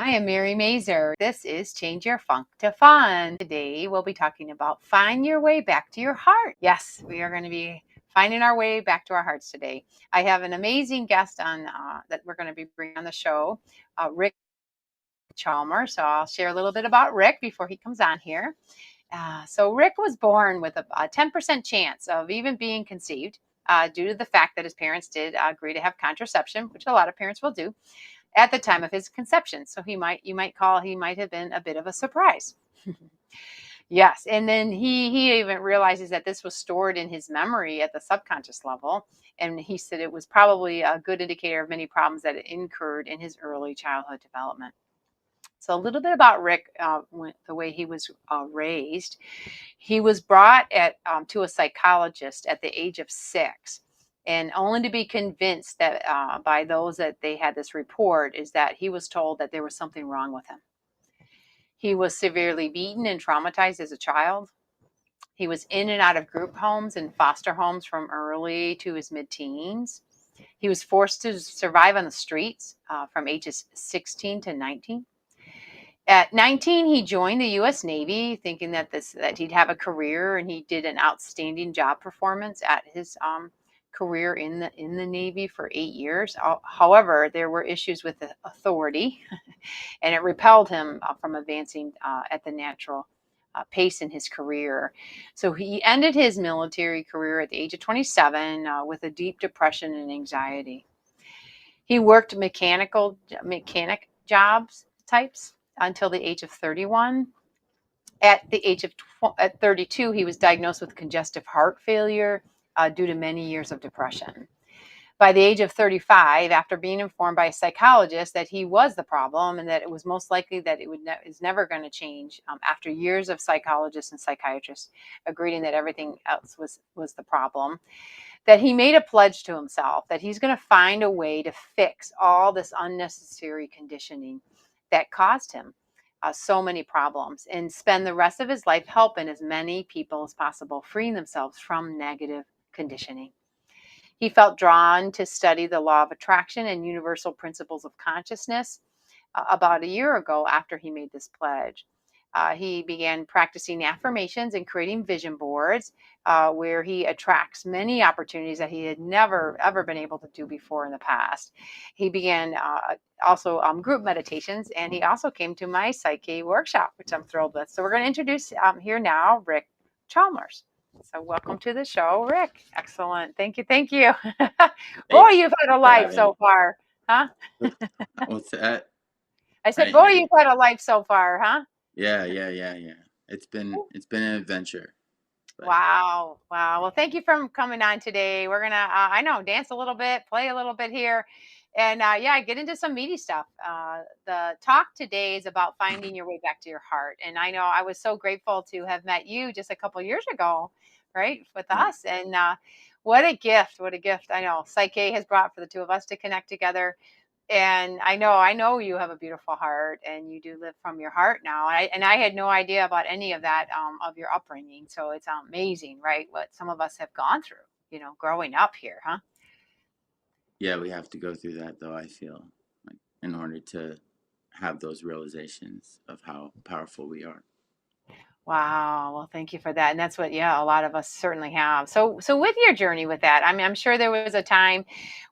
I am Mary Mazur. This is Change Your Funk to Fun. Today we'll be talking about find your way back to your heart. Yes, we are going to be finding our way back to our hearts today. I have an amazing guest on that we're going to be bringing on the show, Rick Chalmers. So I'll share a little bit about Rick before he comes on here. So Rick was born with a 10% chance of even being conceived due to the fact that his parents did agree to have contraception, which a lot of parents will do at the time of his conception. So he might have been a bit of a surprise. Yes. And then he even realizes that this was stored in his memory at the subconscious level. And he said it was probably a good indicator of many problems that incurred in his early childhood development. So a little bit about Rick, the way he was raised. He was brought to a psychologist at the age of 6, and only to be convinced that by those that they had this report is that he was told that there was something wrong with him. He was severely beaten and traumatized as a child. He was in and out of group homes and foster homes from early to his mid-teens. He was forced to survive on the streets from ages 16 to 19. At 19, he joined the U.S. Navy, thinking that he'd have a career, and he did an outstanding job performance at his career in the Navy for 8 years. However, there were issues with the authority, and it repelled him from advancing at the natural pace in his career. So he ended his military career at the age of 27 with a deep depression and anxiety. He worked mechanic jobs types until the age of 31. At the age of 32, he was diagnosed with congestive heart failure due to many years of depression. By the age of 35, after being informed by a psychologist that he was the problem and that it was most likely that is never going to change, after years of psychologists and psychiatrists agreeing that everything else was the problem, that he made a pledge to himself that he's going to find a way to fix all this unnecessary conditioning that caused him so many problems and spend the rest of his life helping as many people as possible freeing themselves from negative conditioning. He felt drawn to study the law of attraction and universal principles of consciousness about a year ago after he made this pledge. He began practicing affirmations and creating vision boards where he attracts many opportunities that he had never, ever been able to do before in the past. He began also group meditations, and he also came to my Psyche workshop, which I'm thrilled with. So we're going to introduce here now Rick Chalmers. So welcome to the show, Rick. Excellent. Thank you. Thank you. Boy, you've had a life so far, huh? What's that? I said, boy, you've had a life so far, huh? Yeah. It's been an adventure. But. Wow. Well, thank you for coming on today. We're gonna, I know, dance a little bit, play a little bit here, and get into some meaty stuff. The talk today is about finding your way back to your heart, and I know I was so grateful to have met you just a couple years ago, right, with us, and what a gift! What a gift! I know Psyche has brought for the two of us to connect together. And I know you have a beautiful heart, and you do live from your heart now. And I had no idea about any of that of your upbringing. So it's amazing, right? What some of us have gone through, growing up here, huh? Yeah, we have to go through that, though. I feel like in order to have those realizations of how powerful we are. Wow. Well, thank you for that. And that's what, a lot of us certainly have. So with your journey with that, I mean, I'm sure there was a time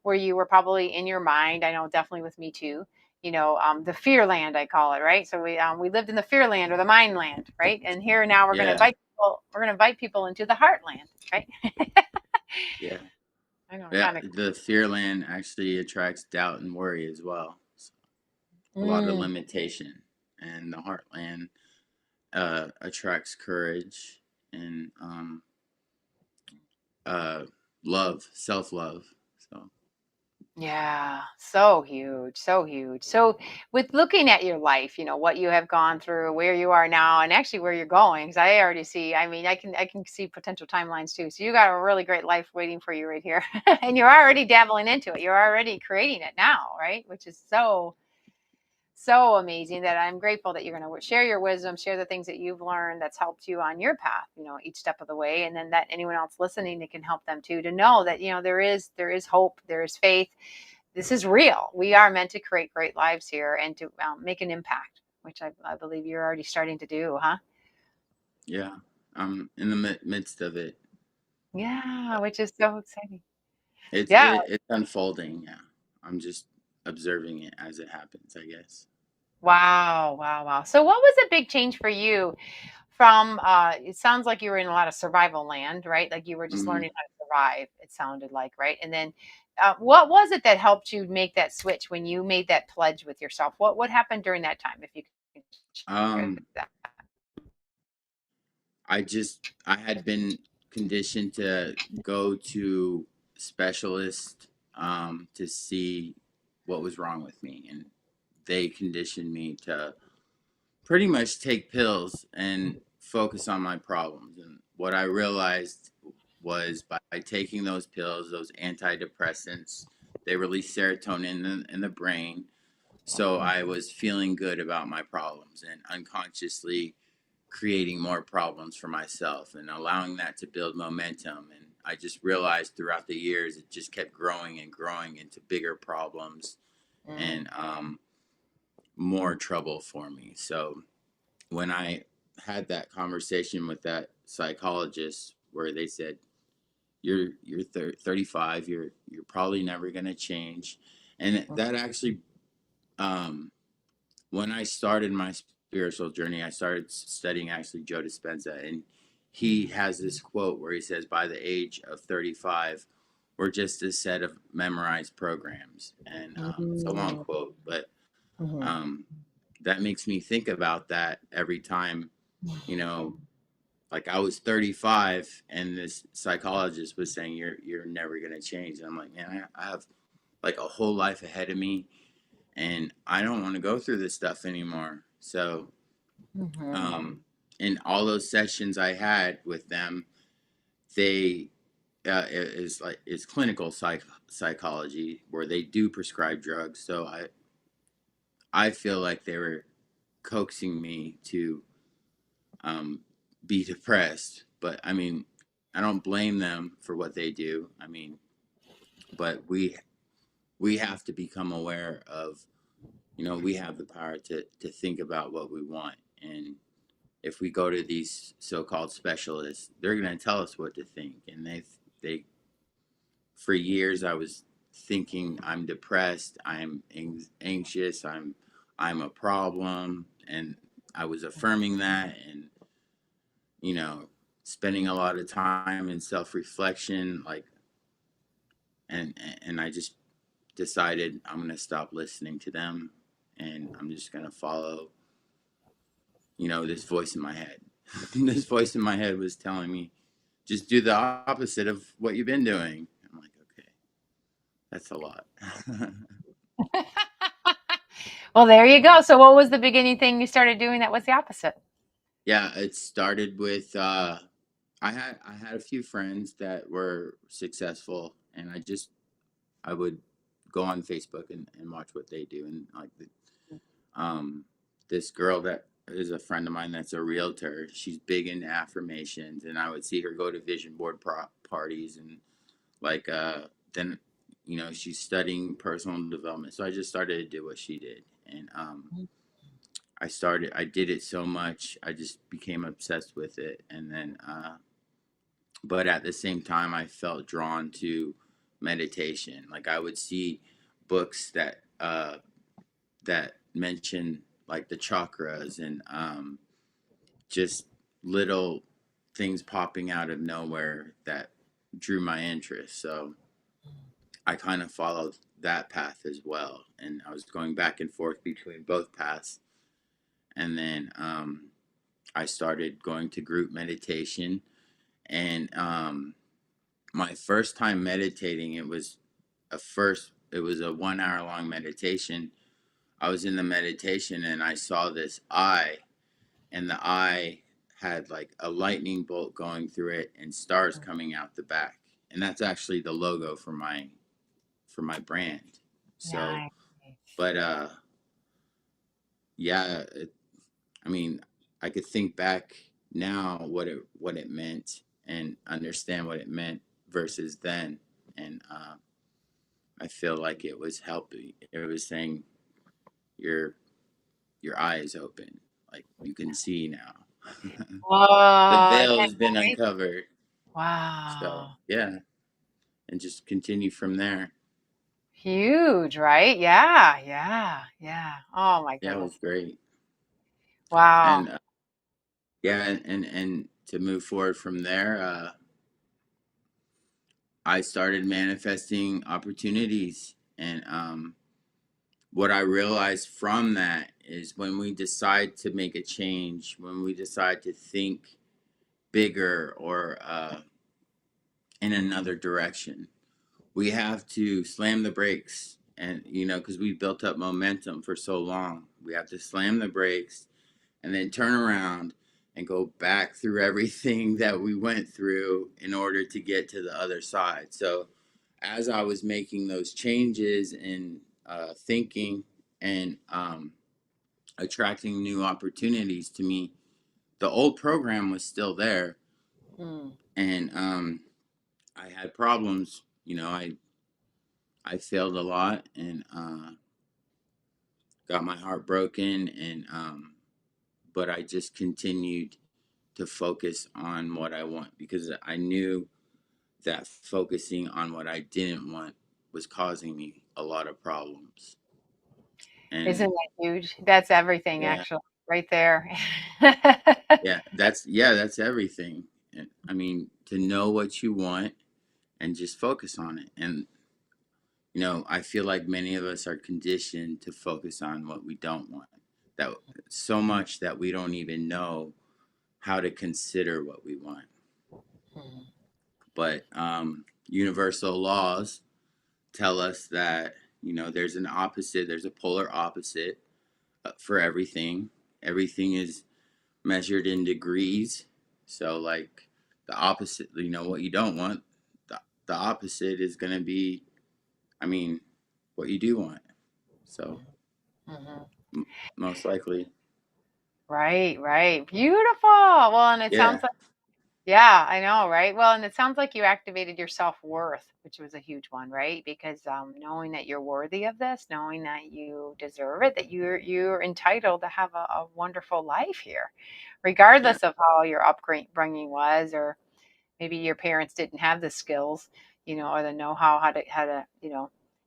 where you were probably in your mind. I know definitely with me too, the fear land, I call it, right? So we lived in the fear land or the mind land, right? And here now we're going to invite people into the heartland, right? Yeah. I know, Yeah. The fear land actually attracts doubt and worry as well. So a lot of limitation, and the heartland attracts courage and love, self-love. So yeah, so huge, so huge. So with looking at your life, what you have gone through, where you are now, and actually where you're going, because I already see, I mean, I can see potential timelines too. So you got a really great life waiting for you right here. And you're already dabbling into it. You're already creating it now, right? Which is so amazing that I'm grateful that you're going to share your wisdom, share the things that you've learned that's helped you on your path, each step of the way. And then that anyone else listening, it can help them too, to know that, there is hope, there is faith, this is real. We are meant to create great lives here and to make an impact, which I believe you're already starting to do, huh? Yeah, I'm in the midst of it. Yeah, which is so exciting. It's Yeah. it's unfolding. Yeah, I'm just observing it as it happens, I guess. Wow, wow, wow. So what was a big change for you from it sounds like you were in a lot of survival land, right? Like you were just Hmm. learning how to survive, it sounded like, right? And then what was it that helped you make that switch when you made that pledge with yourself? What happened during that time if you could share Um, that? I had been conditioned to go to specialists to see what was wrong with me, and they conditioned me to pretty much take pills and focus on my problems. And what I realized was by taking those pills, those antidepressants, they release serotonin in the brain. So I was feeling good about my problems and unconsciously creating more problems for myself and allowing that to build momentum. And I just realized throughout the years, it just kept growing and growing into bigger problems Mm, and more trouble for me. So when I had that conversation with that psychologist where they said, you're 35, you're probably never going to change. And mm, that actually, um, when I started my spiritual journey, I started studying actually Joe Dispenza, and he has this quote where he says, "By the age of 35, we're just a set of memorized programs." And it's a long mm, quote, but mhm. um, that makes me think about that every time, you know. Like I was 35, and this psychologist was saying, "You're never gonna change." And I'm like, man, I have like a whole life ahead of me, and I don't want to go through this stuff anymore. So, Mhm. um, in all those sessions I had with them, they is like it's clinical psychology where they do prescribe drugs. So I feel like they were coaxing me to um, be depressed. But I mean, I don't blame them for what they do. I mean, but we have to become aware of, we have the power to think about what we want. And if we go to these so-called specialists, they're going to tell us what to think. And they for years I was thinking I'm depressed, I'm anxious, I'm a problem, and I was affirming that, and you know spending a lot of time in self-reflection, like, and I just decided I'm going to stop listening to them, and I'm just going to follow this voice in my head. This voice in my head was telling me, just do the opposite of what you've been doing. I'm like, okay, that's a lot. Well, there you go. So what was the beginning thing you started doing that was the opposite? Yeah, it started with I had a few friends that were successful, and I would go on Facebook and watch what they do, and like um this girl that is a friend of mine that's a realtor, she's big into affirmations, and I would see her go to vision board parties, and like then she's studying personal development, so I just started to do what she did. And I did it so much, I just became obsessed with it. And then but at the same time I felt drawn to meditation. Like I would see books that mention like the chakras, and just little things popping out of nowhere that drew my interest. So I kind of followed that path as well. And I was going back and forth between both paths. And then I started going to group meditation. And my first time meditating, it was a 1 hour long meditation. I was in the meditation and I saw this eye, and the eye had like a lightning bolt going through it and stars coming out the back. And that's actually the logo for my brand. So, Nice. but yeah, I mean, I could think back now what it meant and understand what it meant versus then. And I feel like it was helping. It was saying your your eyes open, like you can see now. Oh, The I veil can't has been wait. uncovered. So Wow. yeah, and just continue from there. Huge, right? Yeah, yeah, yeah. Oh my Yeah, it goodness. was great. Wow. And yeah, and to move forward from there, I started manifesting opportunities, and what I realized from that is when we decide to make a change, when we decide to think bigger or in another direction, we have to slam the brakes. And, because we built up momentum for so long, we have to slam the brakes and then turn around and go back through everything that we went through in order to get to the other side. So, as I was making those changes in thinking and attracting new opportunities to me, the old program was still there, Mm, and I had problems. I failed a lot and got my heart broken, and but I just continued to focus on what I want because I knew that focusing on what I didn't want was causing me a lot of problems. isn't And that huge? That's everything yeah, actually, right there. that's everything. And I mean, to know what you want and just focus on it. And I feel like many of us are conditioned to focus on what we don't want. That so much that we don't even know how to consider what we want. Mhm, But universal laws tell us that there's an opposite, there's a polar opposite for everything. Everything is measured in degrees. So like the opposite, what you don't want, the opposite is going to be, I mean, what you do want. So mhm. most likely, Right, right. Beautiful. Well, and it sounds yeah, like, yeah, I know, right? Well, and it sounds like you activated your self-worth, which was a huge one, right? Because knowing that you're worthy of this, knowing that you deserve it, that you're entitled to have a wonderful life here, yeah, regardless of how your upbringing was, or maybe your parents didn't have the skills, or the know-how how to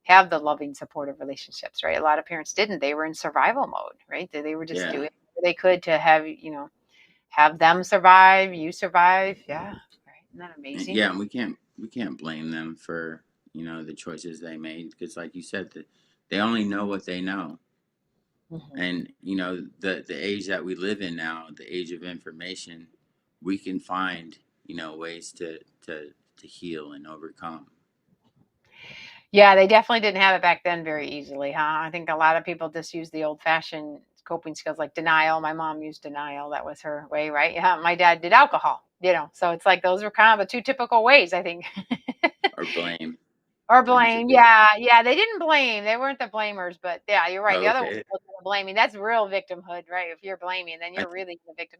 have the loving, supportive relationships, right? A lot of parents didn't. They were in survival mode, right? They were just yeah. doing what they could to have them survive, you survive. Yeah, right. Isn't that amazing? Yeah, and we can't blame them for the choices they made because, like you said, they only know what they know. Hmm. And the age that we live in now, the age of information, we can find ways to heal and overcome. Yeah, they definitely didn't have it back then very easily, huh? I think a lot of people just use the old-fashioned coping skills like denial. My mom used denial. That was her way, right? Yeah, my dad did alcohol, so it's like those were kind of the two typical ways, I think. Or blame. Or Blame's a blame. big. Yeah, yeah, they didn't blame. They weren't the blamers, but yeah, you're right. The other one Okay. was the blaming. That's real victimhood, right? If you're blaming, then I you're really the victim.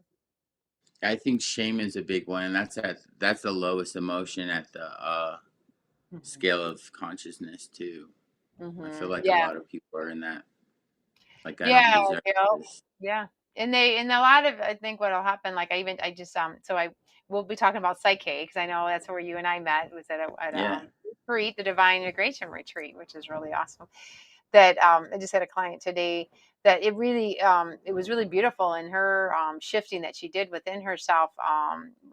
I think shame is a big one, and that's the lowest emotion at the Hmm. scale of consciousness too. I feel Hmm. like a Yeah. lot of people are in that. Like I don't Yeah, deserve this. yeah. And a lot of, I think what'll happen, like I just so I we'll be talking about psyche because I know that's where you and I met, was at a Yeah, retreat, the Divine Integration Retreat, which is really awesome. That I just had a client today that it was really beautiful, and her shifting that she did within herself,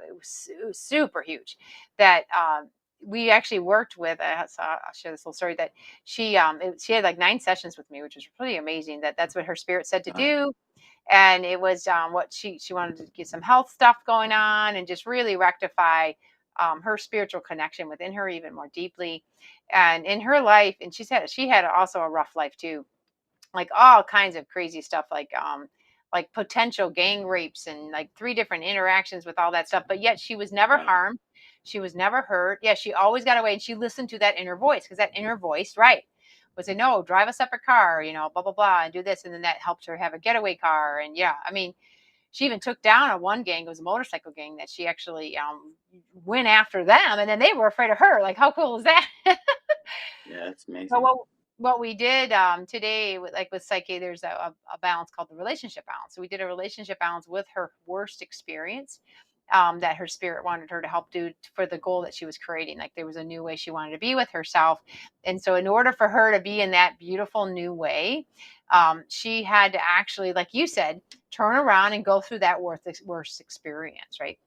it was super huge. That we actually worked with, so I'll share this little story, that she had like 9 sessions with me, which was pretty amazing. That's what her spirit said to uh, do, and it was what she wanted to get some health stuff going on and just really rectify her spiritual connection within her even more deeply, and in her life. And she had also a rough life too, like all kinds of crazy stuff, like potential gang rapes and like 3 different interactions with all that stuff, but yet she was never wow, harmed, she was never hurt. Yeah, she always got away, and she listened to that inner voice, because that inner voice, right, would say, no, drive a separate car, blah blah blah, and do this, and then that helped her have a getaway car. And yeah, I mean, she even took down a one gang. It was a motorcycle gang that she actually went after them, and then they were afraid of her. Like, how cool is that? Yeah, that's But amazing. what we did today, with Psyche, there's a balance called the relationship balance. So we did a relationship balance with her worst experience, that her spirit wanted her to help do for the goal that she was creating. Like there was a new way she wanted to be with herself, and so in order for her to be in that beautiful new way, she had to actually, like you said, turn around and go through that worst experience. Right.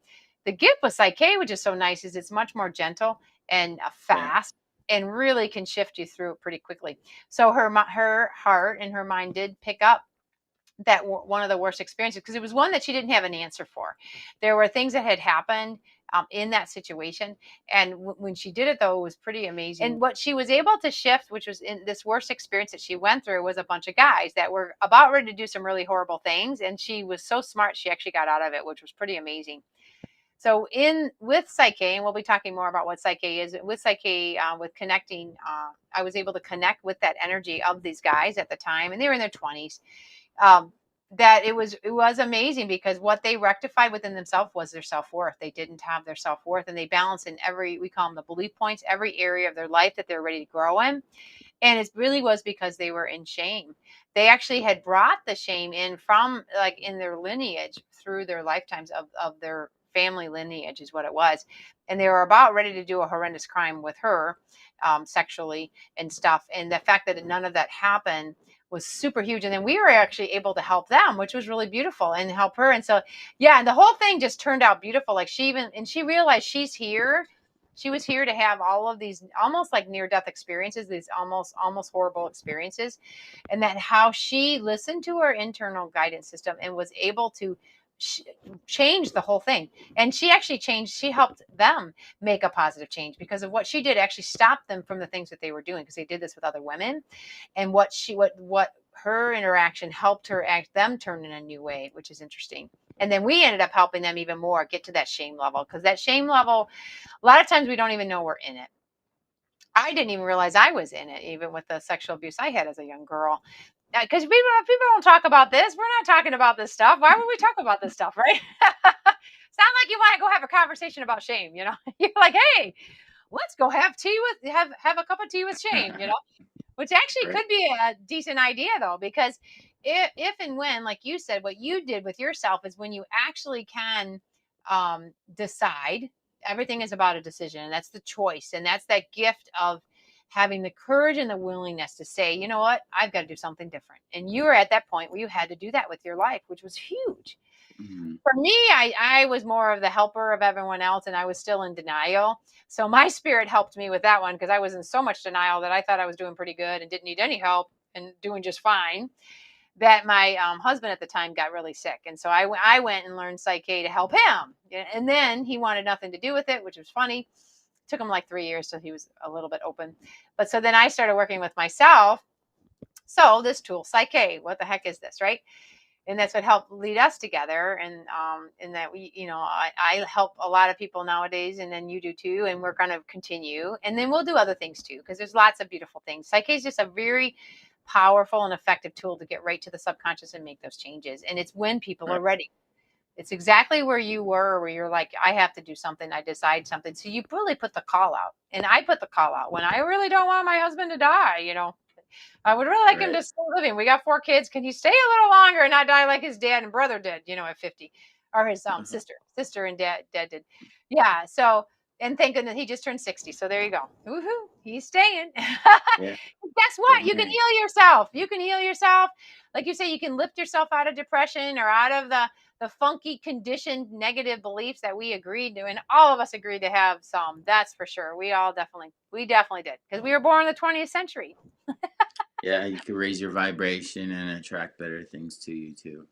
The gift with Psyche, which is so nice, is it's much more gentle and Yeah. fast, and really can shift you through it pretty quickly. So her heart and her mind did pick up that one of the worst experiences, because it was one that she didn't have an answer for. There were things that had happened in that situation, and when she did it, though, it was pretty amazing. And what she was able to shift, which was in this worst experience that she went through, was a bunch of guys that were about ready to do some really horrible things, and she was so smart, she actually got out of it, which was pretty amazing. So in with Psyche, and we'll be talking more about what Psyche is. With Psyche, with connecting, I was able to connect with that energy of these guys at the time, and they were in their 20s. Um, that it was amazing, because what they rectified within themselves was their self-worth. They didn't have their self-worth, and they balanced in every, we call them the belief points, every area of their life that they're ready to grow in. And it really was because they were in shame. They actually had brought the shame in from, like, in their lineage, through their lifetimes of their family lineage is what it was. And they were about ready to do a horrendous crime with her, sexually and stuff. And the fact that none of that happened was super huge. And then we were actually able to help them, which was really beautiful, and help her. And so, yeah, and the whole thing just turned out beautiful. Like she realized she's here, she was here to have all of these almost like near death experiences, these almost horrible experiences, and that how she listened to her internal guidance system and was able to change the whole thing. And she actually changed, she helped them make a positive change, because of what she did actually stopped them from the things that they were doing, because they did this with other women. And what her interaction helped her act them turn in a new way, which is interesting. And then we ended up helping them even more get to that shame level, because that shame level, a lot of times we don't even know we're in it. I didn't even realize I was in it, even with the sexual abuse I had as a young girl. Because people don't talk about this. We're not talking about this stuff. Why would we talk about this stuff, right? Sound like you want to go have a conversation about shame, you know? You're like, hey, let's go have tea with have a cup of tea with shame, you know? Which actually Right. could be a decent idea, though, because if and when, like you said, what you did with yourself is when you actually can decide. Everything is about a decision, and that's the choice, and that's that gift of having the courage and the willingness to say, you know what, I've got to do something different. And you were at that point where you had to do that with your life, which was huge. Hmm. For me, I was more of the helper of everyone else, and I was still in denial. So my spirit helped me with that one, because I was in so much denial that I thought I was doing pretty good and didn't need any help and doing just fine. That my husband at the time got really sick, and so I went and learned Psyche to help him. And then he wanted nothing to do with it, which was funny. It took him like 3 years, so he was a little bit open. But so then I started working with myself. So this tool, Psyche, what the heck is this, right? And that's what helped lead us together. And in that we, I help a lot of people nowadays, and then you do too, and we're going to continue, and then we'll do other things too, because there's lots of beautiful things. Psyche is just a very powerful and effective tool to get right to the subconscious and make those changes, and it's when people are Right. ready. It's exactly where you were, where you're like, I have to do something, I decide something. So you really put the call out, and I put the call out when I really don't want my husband to die, I would really like him Right. to stay living. We got 4 kids. Can he stay a little longer and not die like his dad and brother did, at 50, or his Uh-huh. sister and dad did. Yeah. So, and thank goodness he just turned 60. So there you go. Woohoo. He's staying. Yeah. Guess what? Same You can here. heal yourself. You can heal yourself. Like you say, you can lift yourself out of depression or out of the funky conditioned negative beliefs that we agreed to, and all of us agreed to have some. That's for sure. We definitely did, because we were born in the 20th century. Yeah, you can raise your vibration and attract better things to you too.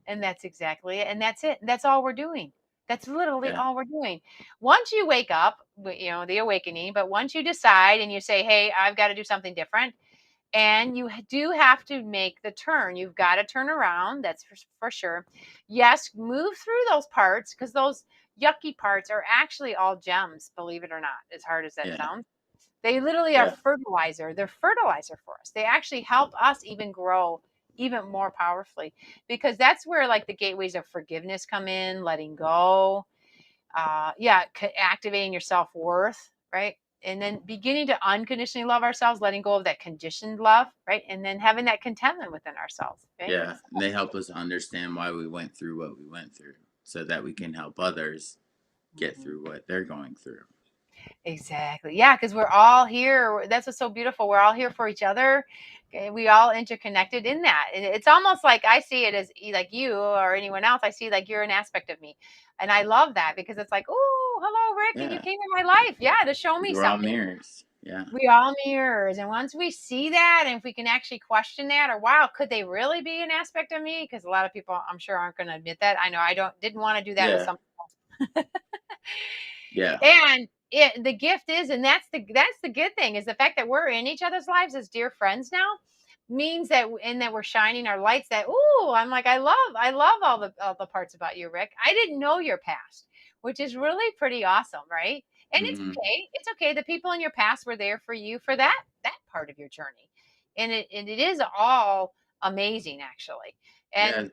And that's exactly it. And that's it. That's all we're doing. That's literally Yeah. all we're doing. Once you wake up, the awakening, but once you decide and you say, hey, I've got to do something different, and you do have to make the turn, you've got to turn around. That's for sure. Yes, move through those parts, because those yucky parts are actually all gems, believe it or not, as hard as that Yeah. sounds. They literally are Yeah. fertilizer. They're fertilizer for us. They actually help us even grow even more powerfully, because that's where like the gateways of forgiveness come in, letting go. Yeah, activating your self worth, right? and then beginning to unconditionally love ourselves, letting go of that conditioned love, right? And then having that contentment within ourselves, right? Yeah, and they help us understand why we went through what we went through so that we can help others get Mhm. through what they're going through. Exactly. Yeah, because we're all here. That's what's so beautiful. We're all here for each other. Okay, we all interconnected in that. And it's almost like I see it as like you or anyone else. I see like you're an aspect of me. And I love that because it's like, oh, hello, Rick. And you Yeah, came in my life. Yeah, to show me we're all something. mirrors. Yeah, We all mirrors. And once we see that, and if we can actually question that, or wow, could they really be an aspect of me? Because a lot of people, I'm sure, aren't going to admit that. I know I didn't want to do that with yeah, some. yeah, And the gift is, and that's the good thing, is the fact that we're in each other's lives as dear friends now means that, and that we're shining our lights, that, oh, I'm like, I love all the parts about you, Rick. I didn't know your past, which is really pretty awesome, right? And it's hmm okay. It's okay. The people in your past were there for you for that part of your journey. And it is all amazing, actually. and yeah,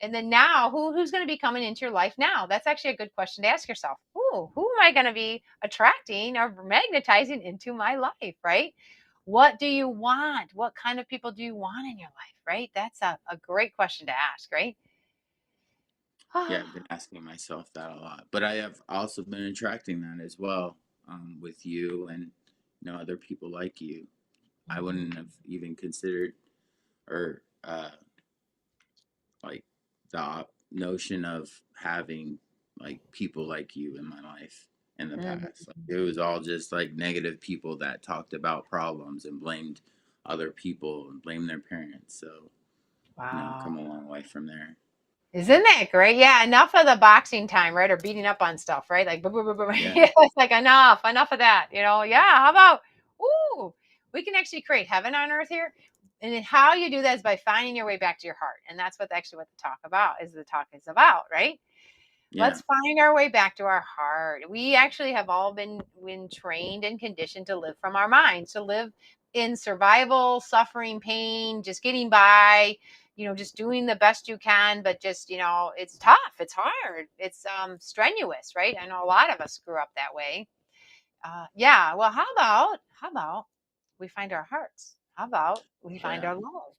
and then now, who's going to be coming into your life now? That's actually a good question to ask yourself. Who am I going to be attracting or magnetizing into my life, right? What do you want? What kind of people do you want in your life, right? That's a great question to ask, right? yeah. I've been asking myself that a lot, but I have also been attracting that as well, with you and other people like you. I Mhm. wouldn't have even considered or like the notion of having like people like you in my life in the past. Like, Mhm. it was all just like negative people that talked about problems and blamed other people and blamed their parents. So, Wow. come a long way from there. Isn't that great? Yeah, enough of the boxing time, right? Or beating up on stuff, right? Like, Yeah, yeah, it's like enough of that. Yeah. How about, we can actually create heaven on earth here. And then how you do that is by finding your way back to your heart. And that's what the talk is about, right? yeah, Let's find our way back to our heart. We actually have all been trained and conditioned to live from our minds, to live in survival, suffering, pain, just getting by, just doing the best you can, but just, it's tough, it's hard, it's strenuous, right? I know a lot of us grew up that way. Yeah, well, how about we find our hearts? How about we find yeah. our love?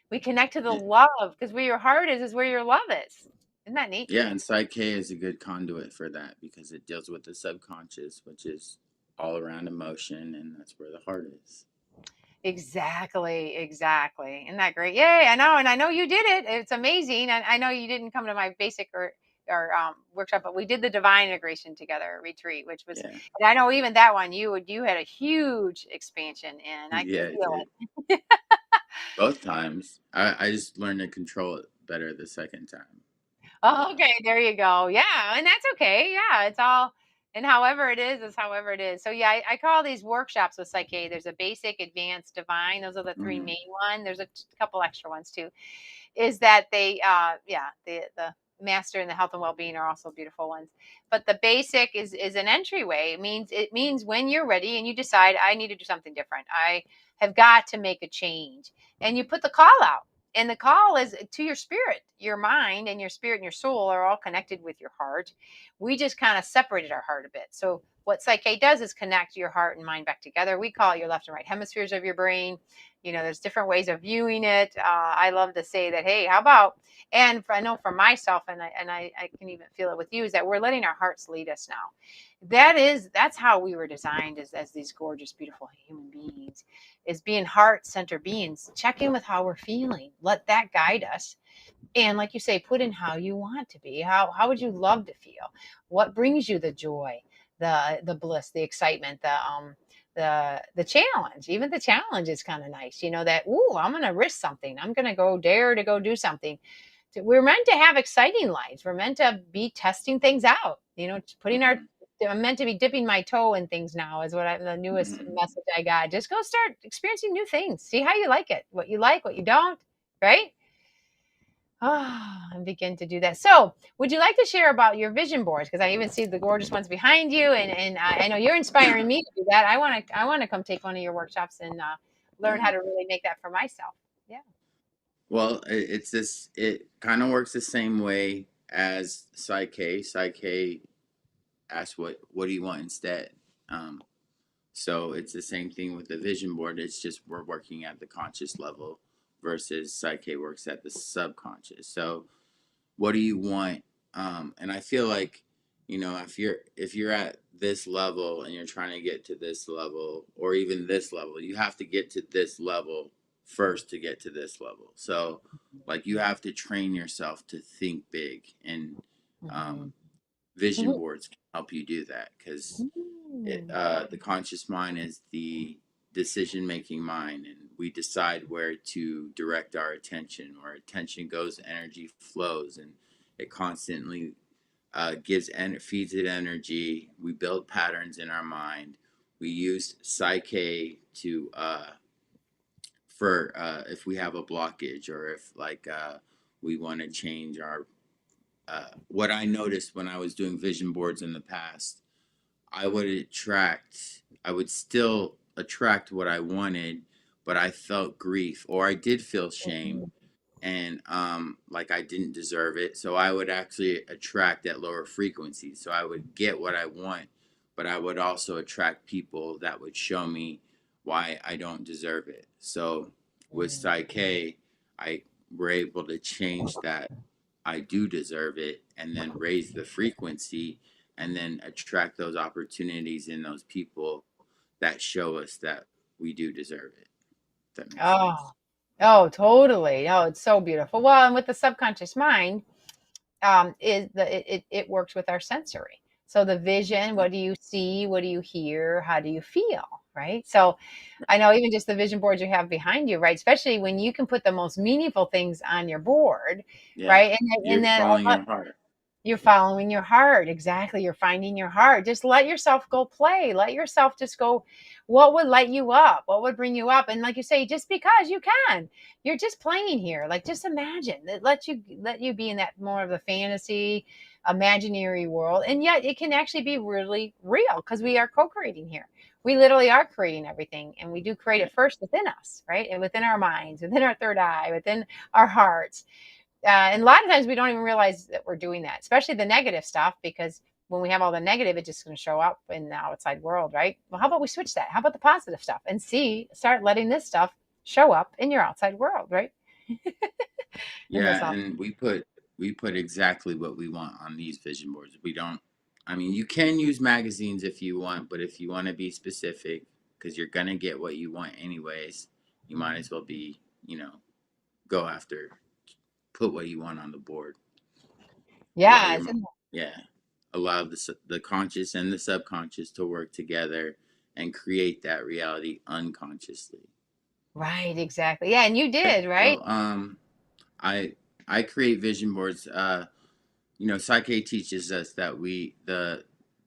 We connect to the Yeah, love, because where your heart is where your love is. Isn't that neat? yeah, and Psyche is a good conduit for that because it deals with the subconscious, which is all around emotion, and that's where the heart is. Exactly, exactly. Isn't that great? Yay, I know, and I know you did it. It's amazing. And I know you didn't come to my basic or workshop, but we did the divine integration together retreat, which was, Yeah, and I know even that one you had a huge expansion in. I could yeah, it feel did. it. Both times. I just learned to control it better the second time. Oh, okay, there you go. Yeah, and that's okay. Yeah, it's all, and however it is however it is. So yeah, I call these workshops with Psyche. There's a basic, advanced, divine. Those are the three Mm, main ones. There's a couple extra ones too. Is that they yeah, the master and the health and well-being are also beautiful ones, but the basic is an entryway. It means when you're ready and you decide, I need to do something different, I have got to make a change, and you put the call out. And the call is to your spirit. Your mind and your spirit and your soul are all connected with your heart. We just kind of separated our heart a bit. So what Psyche does is connect your heart and mind back together. We call it your left and right hemispheres of your brain. There's different ways of viewing it. I love to say that, hey, how about, and I know for myself, and I can even feel it with you, is that we're letting our hearts lead us now. That's how we were designed as these gorgeous, beautiful human beings, is being heart-centered beings. Check in with how we're feeling. Let that guide us. And like you say, put in how you want to be. How would you love to feel? What brings you the joy, the bliss, the excitement, the challenge? Even the challenge is kind of nice. That, I'm gonna risk something. I'm gonna go dare to go do something. We're meant to have exciting lives. We're meant to be testing things out. Putting our mhm, I'm meant to be dipping my toe in things now, is the newest mhm. message I got. Just go start experiencing new things. See how you like it, what you like, what you don't, right? And begin to do that. So, would you like to share about your vision boards? Because I even see the gorgeous ones behind you, and I know you're inspiring me to do that. I want to come take one of your workshops and learn Yeah. how to really make that for myself. Yeah. Well, it's this. It kind of works the same way as Psyche. Psyche asks, "What do you want instead?" Um, So it's the same thing with the vision board. It's just we're working at the conscious level versus Psyche works at the subconscious. So what do you want? And I feel like, if you're at this level and you're trying to get to this level or even this level, you have to get to this level first to get to this level. So like you have to train yourself to think big, and Mhm. um, vision boards can help you do that because Mm. the conscious mind is the decision making mind, and we decide where to direct our attention. Where attention goes, energy flows, and it constantly gives and feeds it energy. We build patterns in our mind. We use psyche to for if we have a blockage, or if like we want to change our what I noticed when I was doing vision boards in the past, I would still attract what I wanted, but I felt grief, or I did feel shame, Mhm. and like I didn't deserve it. So I would actually attract at lower frequencies. So I would get what I want, but I would also attract people that would show me why I don't deserve it. So with Psyche, I were able to change that I do deserve it, and then raise the frequency, and then attract those opportunities in those people that show us that we do deserve it. If that makes Oh, sense. oh, totally. Oh, it's so beautiful. Well, and with the subconscious mind, is it works with our sensory. So the vision, what do you see? What do you hear? How do you feel? Right. So I know even just the vision boards you have behind you, right? Especially when you can put the most meaningful things on your board, Yeah. right? And You're then following your heart. you're following your heart. Exactly. You're finding your heart. Just let yourself go play. Let yourself just go. What would light you up? What would bring you up? And like you say, just because you can, you're just playing here. Like just imagine that let you be in that more of the fantasy, imaginary world. And yet it can actually be really real because we are co-creating here. We literally are creating everything. And we do create Yeah. it first within us, right? And within our minds, within our third eye, within our hearts. And a lot of times we don't even realize that we're doing that, especially the negative stuff, because when we have all the negative, it's just going to show up in the outside world, right? Well, how about we switch that? How about the positive stuff and start letting this stuff show up in your outside world, right? And Yeah, that's all. and we put exactly what we want on these vision boards. We don't I mean, you can use magazines if you want, but if you want to be specific, because you're gonna get what you want anyways, you might as well be, go after, put what you want on the board. Allow Yeah, your yeah, allow the conscious and the subconscious to work together and create that reality unconsciously. right, exactly. Yeah, and you Okay, did, right? well, I I create vision boards. Psyche teaches us that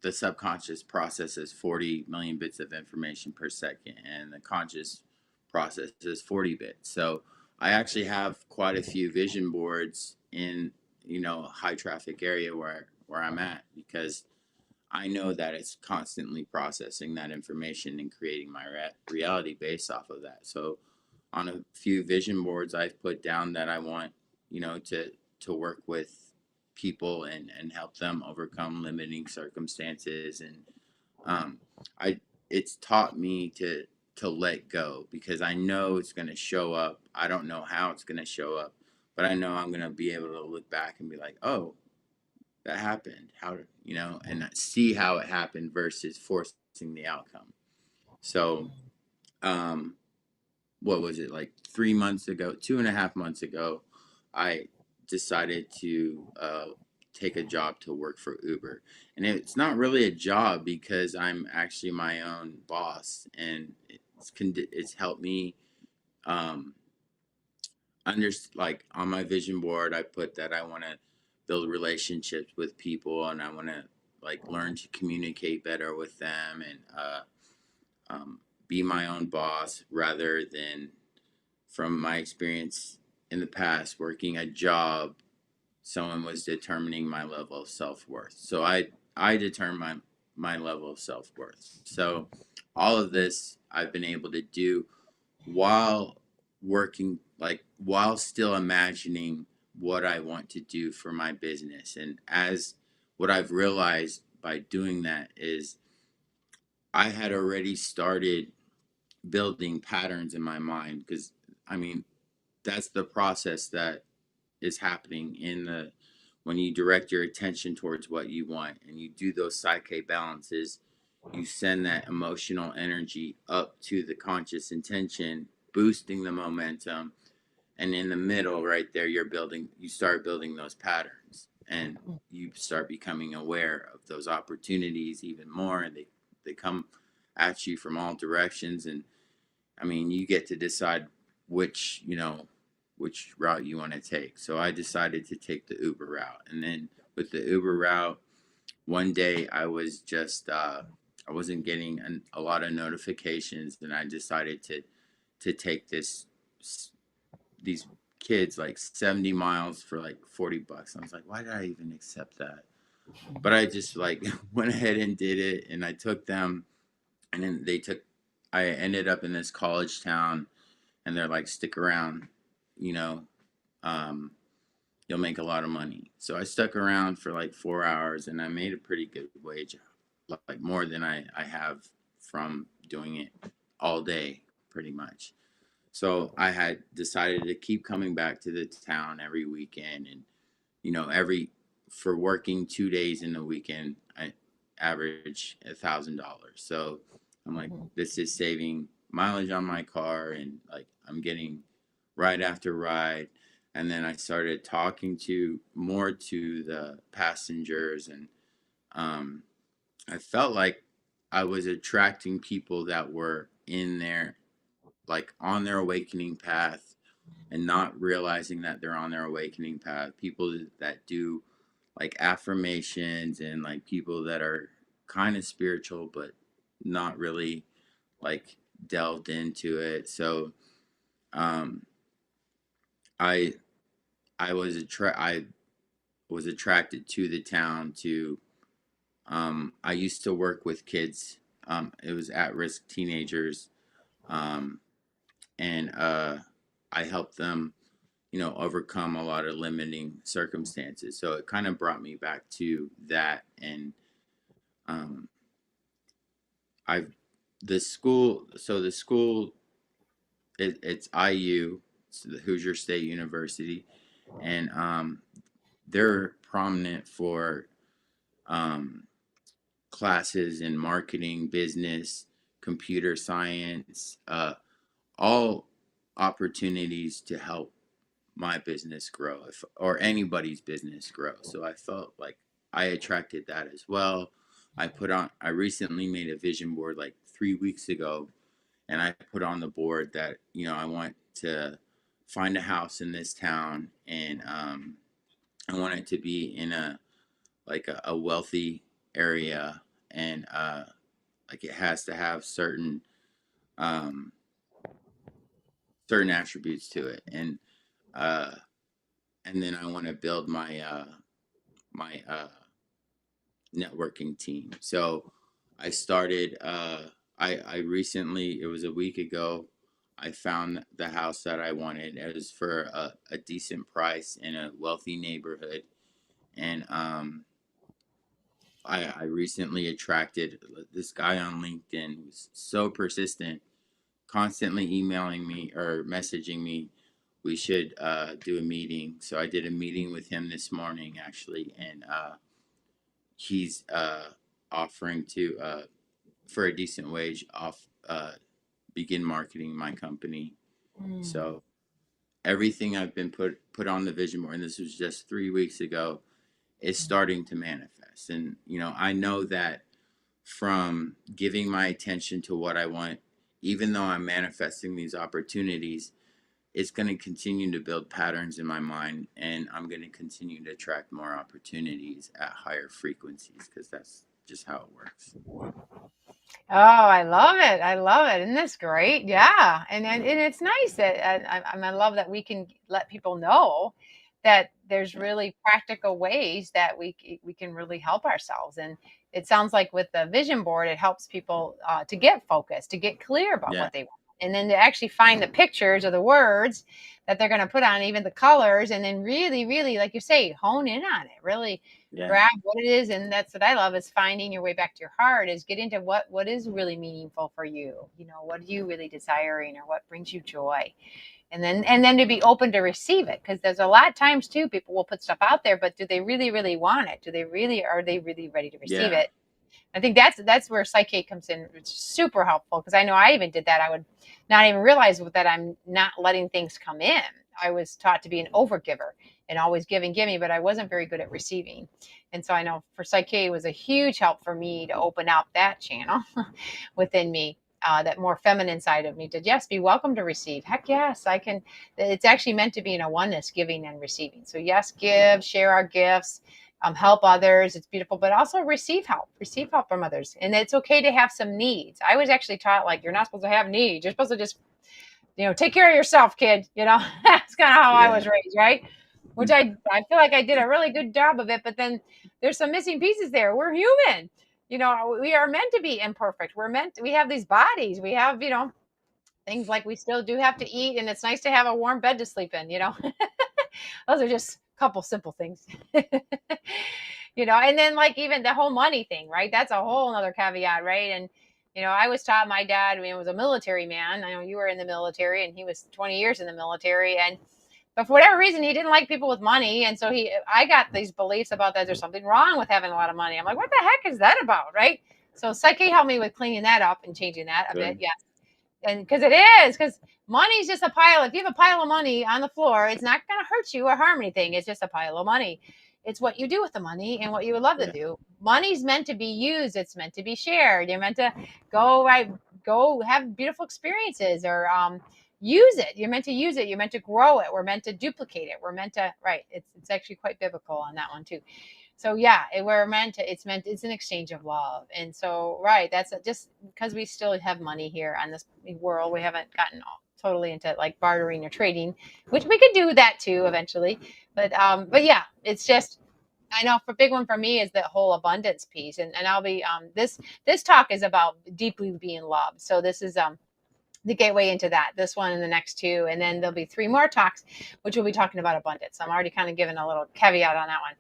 the subconscious processes 40 million bits of information per second, and the conscious processes 40 bits. So I actually have quite a few vision boards in a high traffic area where I'm at, because I know that it's constantly processing that information and creating my reality based off of that. So on a few vision boards I've put down that I want, to work with people and help them overcome limiting circumstances. And um I it's taught me to let go, because I know it's going to show up. I don't know how it's going to show up, but I know I'm going to be able to look back and be like, "Oh, that happened. How did, and see how it happened versus forcing the outcome." So, um what was it, like 3 months ago, 2.5 months ago, I decided to take a job to work for Uber. And it's not really a job because I'm actually my own boss, and it's helped me um, like on my vision board. I put that I want to build relationships with people, and I want to like learn to communicate better with them, and um, be my own boss rather than, from my experience in the past working a job, someone was determining my level of self-worth. So I determine my level of self-worth. So all of this I've been able to do while working, like while still imagining what I want to do for my business. And as what I've realized by doing that is I had already started building patterns in my mind because I mean that's the process that is happening in the when you direct your attention towards what you want and you do those psyche balances, you send that emotional energy up to the conscious intention, boosting the momentum. And in the middle, right there, you start building those patterns and you start becoming aware of those opportunities even more. And they come at you from all directions. And I mean, you get to decide which, which route you want to take. So I decided to take the Uber route. And then with the Uber route, one day I wasn't getting a lot of notifications, and I decided to take these kids like 70 miles for like $40. I was like, why did I even accept that? But I just like went ahead and did it, and I took them, and then I ended up in this college town, and they're like, stick around, you know, um, you'll make a lot of money. So I stuck around for like 4 hours, and I made a pretty good wage, like more than I have from doing it all day, pretty much. So I had decided to keep coming back to the town every weekend, and every for working 2 days in the weekend, I average $1,000. So I'm like, Mhm. this is saving mileage on my car, and like I'm getting ride after ride. And then I started talking to the passengers, and um, I felt like I was attracting people that were in there, like on their awakening path, and not realizing that they're on their awakening path. People that do like affirmations, and like people that are kind of spiritual but not really like delved into it. So um I I was attracted to the town to I used to work with kids. It was at-risk teenagers, um and I helped them, overcome a lot of limiting circumstances. So it kind of brought me back to that. And um, I've the school, it's IU, it's the Hoosier State University, and they're prominent for um, classes in marketing, business, computer science, all opportunities to help my business grow, or anybody's business grow. So I felt like I attracted that as well. I recently made a vision board like 3 weeks ago, and I put on the board that, I want to find a house in this town, and I want it to be in a wealthy area, and like it has to have um, certain attributes to it, uh, and then I want to build my networking team. So I started. I recently, it was a week ago, I found the house that I wanted. It was for a decent price in a wealthy neighborhood, and I recently attracted this guy on LinkedIn who's so persistent, constantly emailing me or messaging me. We should do a meeting. So I did a meeting with him this morning, actually, and he's offering to for a decent wage off begin marketing my company. Mm. So everything I've been put on the vision board, and this was just 3 weeks ago, is starting to manifest. And I know that from giving my attention to what I want, even though I'm manifesting these opportunities, it's going to continue to build patterns in my mind, and I'm going to continue to attract more opportunities at higher frequencies, because that's just how it works. Oh, I love it. I love it. Isn't this great? Yeah. And it's nice that I love that we can let people know that there's Yeah. really practical ways that we can really help ourselves. And it sounds like with the vision board, it helps people to get focused, to get clear about Yeah. what they want and then to actually find the pictures or the words that they're going to put on, even the colors, and then really, really, like you say, hone in on it. Really Yeah. grab what it is, and that's what I love is finding your way back to your heart. Is get into what is really meaningful for you. You know, what are you really desiring, or what brings you joy, and then to be open to receive it, because there's a lot of times too people will put stuff out there, but do they really want it? Do they really Are they really ready to receive Yeah. it? I think that's where Psyche comes in. It's super helpful, because I know I even did that. I would not even realize that I'm not letting things come in. I was taught to be an overgiver and always giving, but I wasn't very good at receiving. And so I know for Psyche it was a huge help for me to open up that channel within me, that more feminine side of me, to just be welcome to receive. Heck yes, I can. It's actually meant to be in a oneness, giving and receiving. So yes, give, share our gifts, help others. It's beautiful, but also receive help from others. And it's okay to have some needs. I was actually taught, like, you're not supposed to have needs. You're supposed to just, take care of yourself, kid. That's kind of how I Yeah. was raised, right? Which I feel like I did a really good job of it, but then there's some missing pieces there. We're human. We are meant to be imperfect. We have these bodies. We have, things like we still do have to eat, and it's nice to have a warm bed to sleep in. Those are just a couple simple things. And then, like, even the whole money thing, right? That's a whole other caveat, right? And I was taught, my dad, I mean, was a military man. I know you were in the military, and he was 20 years in the military, and but for whatever reason, he didn't like people with money, and so I got these beliefs about that there's something wrong with having a lot of money. I'm like, what the heck is that about, right? So Psyche helped me with cleaning that up and changing that a bit. Good. Yeah, and because money's just a pile. If you have a pile of money on the floor, it's not going to hurt you or harm anything. It's just a pile of money. It's what you do with the money and what you would love to Yeah. do. Money's meant to be used. It's meant to be shared. You're meant to go right, go have beautiful experiences, or use it. You're meant to use it. You're meant to grow it. We're meant to duplicate it. We're meant to, right. It's actually quite biblical on that one too. So yeah, it's an exchange of love. And so, right, that's just because we still have money here on this world. We haven't gotten totally into like bartering or trading, which we could do that too eventually. But yeah, it's just, I know for big one for me is the whole abundance piece. And I'll be this talk is about deeply being loved. So this is the gateway into that, this one and the next two, and then there'll be three more talks which will be talking about abundance. I'm already kind of giving a little caveat on that one.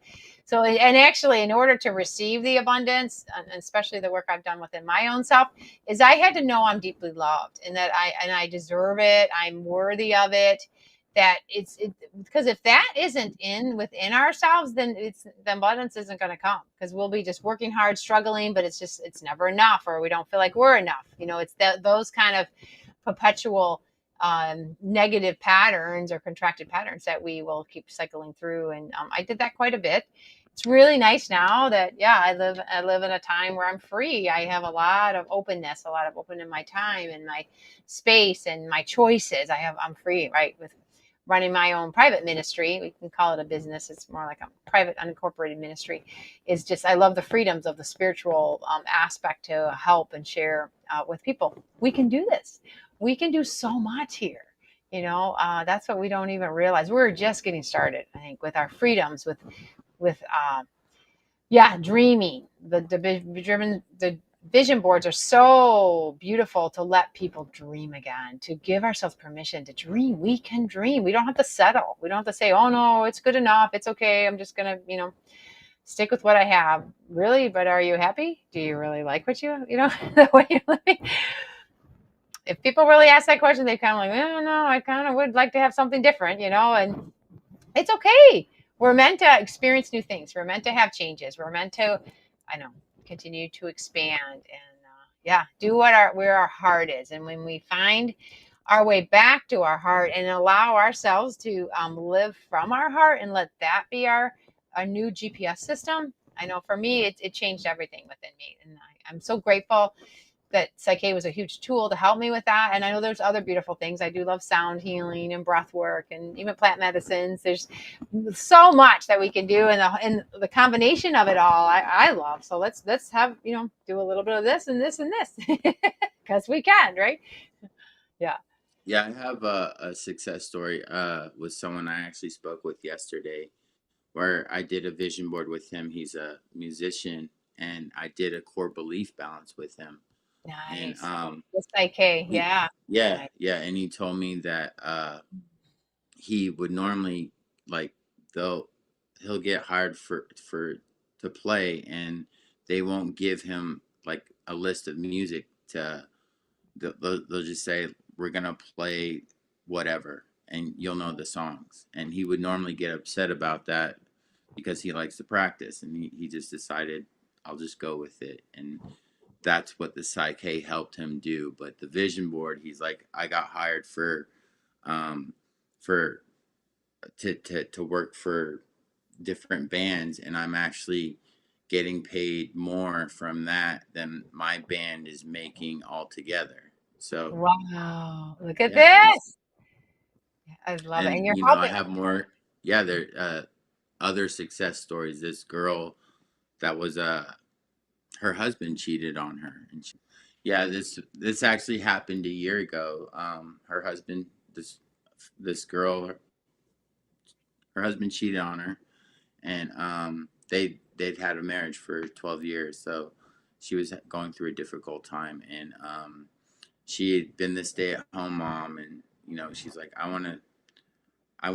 So, and actually, in order to receive the abundance, and especially the work I've done within my own self, is I had to know I'm deeply loved, and that I deserve it, I'm worthy of it. Because if that isn't within ourselves, then the abundance isn't going to come, because we'll be just working hard, struggling, but it's never enough, or we don't feel like we're enough. It's those kind of perpetual negative patterns or contracted patterns that we will keep cycling through. And I did that quite a bit. It's really nice now that, yeah, I live in a time where I'm free. I have a lot of openness, a lot of open in my time and my space and my choices. I'm free, right, with running my own private ministry. We can call it a business. It's more like a private unincorporated ministry. Is just, I love the freedoms of the spiritual aspect to help and share with people. We can do this. We can do so much here. That's what we don't even realize. We're just getting started, I think, with our freedoms, with yeah, dreaming. The vision boards are so beautiful to let people dream again, to give ourselves permission to dream. We can dream. We don't have to settle. We don't have to say, oh no, it's good enough. It's okay. I'm just going to, stick with what I have. Really? But are you happy? Do you really like what the way you're living? If people really ask that question, they kind of like, oh no, I kind of would like to have something different, and it's okay. We're meant to experience new things. We're meant to have changes. We're meant to, I know, continue to expand and yeah, do where our heart is. And when we find our way back to our heart and allow ourselves to live from our heart and let that be our new GPS system. I know for me, it changed everything within me, and I'm so grateful that Psyche was a huge tool to help me with that. And I know there's other beautiful things. I do love sound healing and breath work and even plant medicines. There's so much that we can do, and the combination of it all, I love. So let's have, do a little bit of this and this and this, because we can, right? Yeah. Yeah, I have a success story with someone I actually spoke with yesterday, where I did a vision board with him. He's a musician, and I did a core belief balance with him. And Nice. The psyche, he yeah. yeah, Nice. yeah, and he told me that he would normally, like, they'll he'll get hired for to play, and they won't give him like a list of music to, they'll just say, we're gonna play whatever and you'll know the songs. And he would normally get upset about that because he likes to practice, and he just decided, I'll just go with it. And that's what the psyche helped him do. But the vision board, he's like, I got hired um for to work for different bands, and I'm actually getting paid more from that than my band is making altogether. So Wow. Look at yeah, he's, this. I love it. and And you're you know, I helping. have more. Yeah, there other success stories. This girl that was her husband cheated on her, and yeah, this actually happened a year ago. Her husband, this girl, her husband cheated on her, and they'd had a marriage for 12 years, so she was going through a difficult time, and she had been the stay-at-home mom, and you know, she's like, I want to I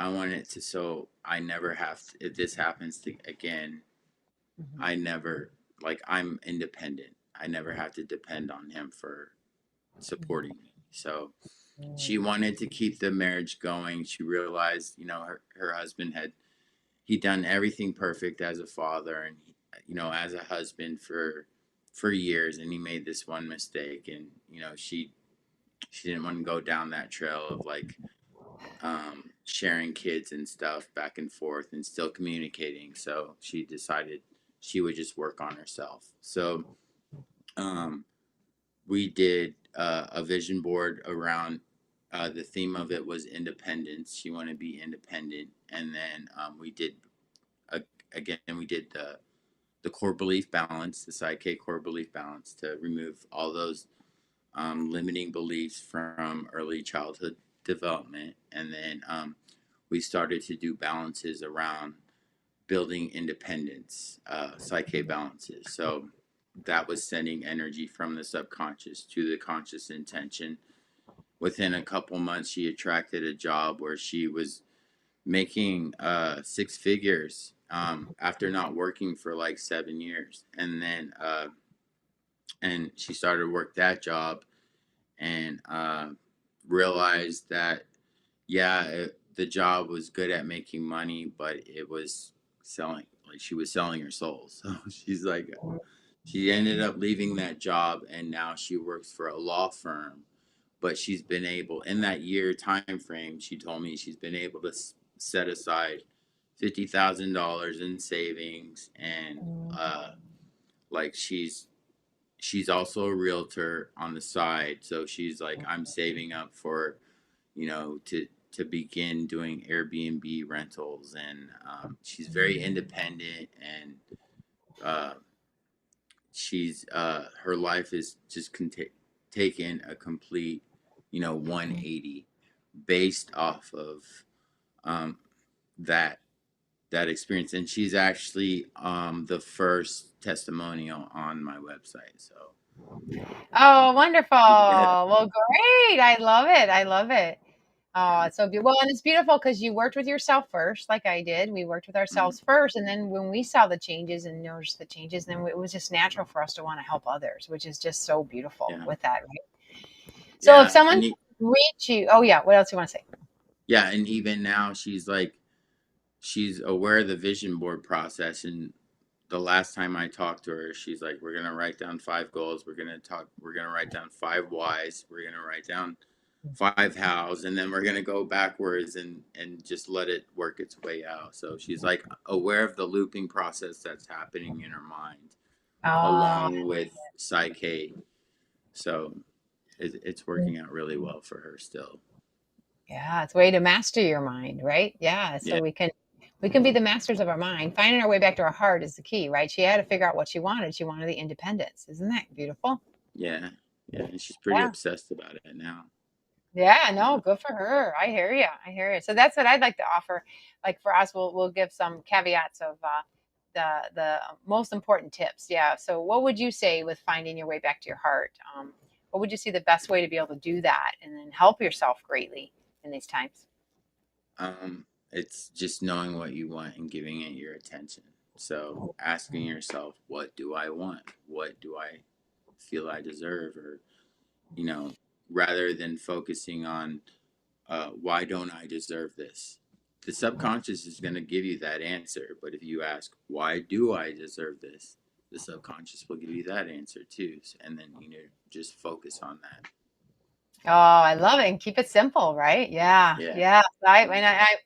want it to, so I never have to, if this happens to, again, Mhm. I never, like, I'm independent. I never have to depend on him for supporting me. So she Mhm. wanted to keep the marriage going. She realized, you know, her husband had, he done everything perfect as a father, and you know, as a husband for years, and he made this one mistake. And you know, she didn't want to go down that trail of like sharing kids and stuff back and forth and still communicating. So she decided she would just work on herself. So um, we did a vision board around, the theme of it was independence. She wanted to be independent. And then we did, uh, again, we did the core belief balance, the psyche core belief balance, to remove all those limiting beliefs from early childhood development. And then we started to do balances around building independence, psyche balances. So that was sending energy from the subconscious to the conscious intention. Within a couple months, she attracted a job where she was making six figures after not working for like 7 years. And then and she started to work that job, and realized that, yeah, the job was good at making money, but it was selling, like she was selling her soul. So she's like, she ended up leaving that job, and now she works for a law firm. But she's been able, in that year time frame, she told me she's been able to set aside $50,000 in savings, and like she's also a realtor on the side. So she's like, I'm saving up for, you know, to begin doing Airbnb rentals. And she's very independent, and uh, she's her life is just taken a complete, you know, 180 based off of um, that that experience. And she's actually the first testimonial on my website. So Oh, wonderful. yeah, Well, great. I love it. I love it. Oh, yeah, it's so beautiful. Well, and it's beautiful because you worked with yourself first, like I did. We worked with mhm, ourselves first. And then when we saw the changes and noticed the changes, then it was just natural for us to want to help others, which is just so beautiful yeah, with that, right? So if yeah. someone And reach you, oh yeah, what else do you want to say? yeah, and even now she's like, she's aware of the vision board process. And the last time I talked to her, she's like, we're gonna write down 5 goals, we're gonna write down 5 whys, we're gonna write down 5 hows, and then we're gonna go backwards and just let it work its way out. So she's like aware of the looping process that's happening in her mind Oh, along with psyche. So it's working out really well for her still. yeah, it's a way to master your mind, right? Yeah, so Yeah, we can be the masters of our mind. Finding our way back to our heart is the key, right? She had to figure out what she wanted. She wanted the independence. Isn't that beautiful? yeah, yeah. And she's pretty Yeah. obsessed about it now. Yeah, no, Yeah. good for her. I hear you. I hear you. So that's what I'd like to offer. Like for us, we'll give some caveats of the most important tips. Yeah. So what would you say with finding your way back to your heart? What would you see the best way to be able to do that and then help yourself greatly in these times? It's just knowing what you want and giving it your attention. So asking yourself, what do I want? What do I feel I deserve? Or, you know, rather than focusing on why don't I deserve this? The subconscious is going to give you that answer. But if you ask, why do I deserve this? The subconscious will give you that answer too. And then, just focus on that. Oh, I love it. And keep it simple, right? Yeah. Yeah. Yeah.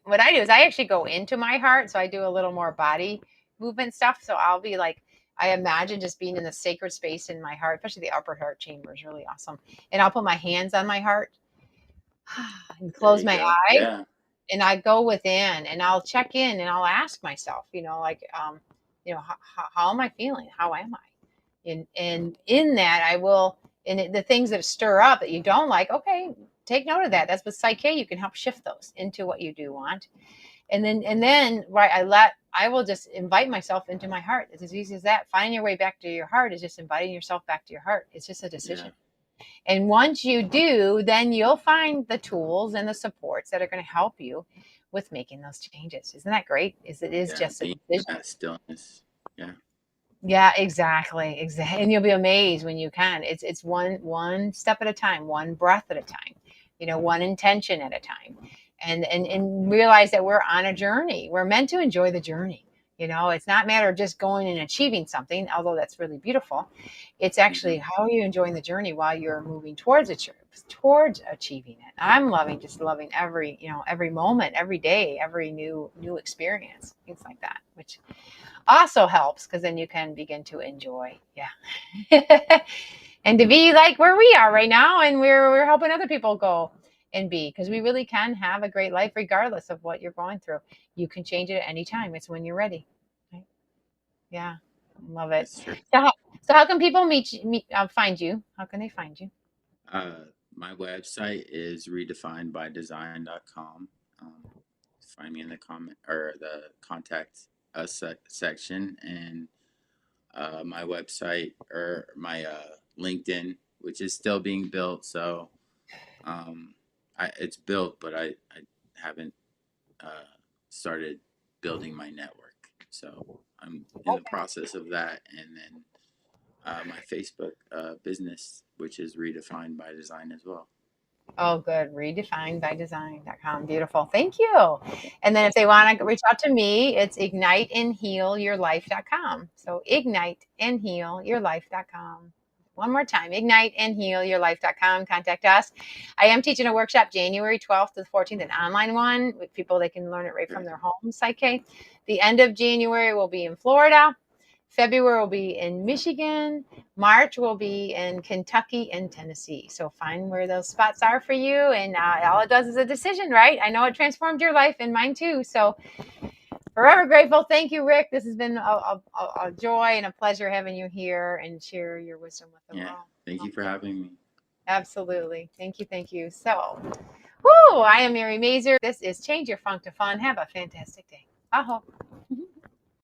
What I do is I actually go into my heart. So I do a little more body movement stuff. So I'll be like, I imagine just being in the sacred space in my heart, especially the upper heart chamber is really awesome. And I'll put my hands on my heart and There close you my go. eyes Yeah. and I go within and I'll check in and I'll ask myself, how am I feeling? How am I? And in that I will, the things that stir up that you don't like, okay, take note of that. That's with Psyche. You can help shift those into what you do want. And then right, I will just invite myself into my heart. It's as easy as that. Finding your way back to your heart is just inviting yourself back to your heart. It's just a Yeah. decision. And once you do, then you'll find the tools and the supports that are going to help you with making those changes. Isn't that great? It is Yeah. just a Being in decision. that stillness. Yeah. Yeah, exactly. Exactly. And you'll be amazed when you can. It's one step at a time, one breath at a time, one intention at a time. And realize that we're on a journey. We're meant to enjoy the journey. It's not a matter of just going and achieving something, although that's really beautiful. It's actually Hmm. how are you enjoying the journey while you're moving towards achieving it. I'm loving every moment, every day, every new experience, things like that, which also helps because then you can begin to enjoy. Yeah. And to be like where we are right now and we're helping other people go and be because we really can have a great life regardless of what you're going through. You can change it at any time. It's when you're ready. Right? Yeah. Love it. That's true. So how can people find you? How can they find you? My website is redefinedbydesign.com. Find me in the comment or the contact us section, and my website or my LinkedIn, which is still being built. So it's built, but I haven't uh, started building my network. So I'm in the process of that, and then my Facebook business, which is redefined by design as well. Oh, good. Redefinedbydesign.com. Beautiful. Thank you. And then if they want to reach out to me, it's igniteandhealyourlife.com. So igniteandhealyourlife.com. One more time, igniteandhealyourlife.com. Contact us. I am teaching a workshop January 12th to the 14th, an online one with people that can learn it right from Great. their home, Psyche. The end of January will be in Florida. February will be in Michigan. March will be in Kentucky and Tennessee. So find where those spots are for you. And all it does is a decision, right? I know it transformed your life and mine too. So forever grateful. Thank you, Rick. This has been a joy and a pleasure having you here and share your wisdom with the Yeah. world. Thank you for having me. Absolutely. Thank you. Thank you. So, whoo, I am Mary Mazur. This is Change Your Funk to Fun. Have a fantastic day. Aho.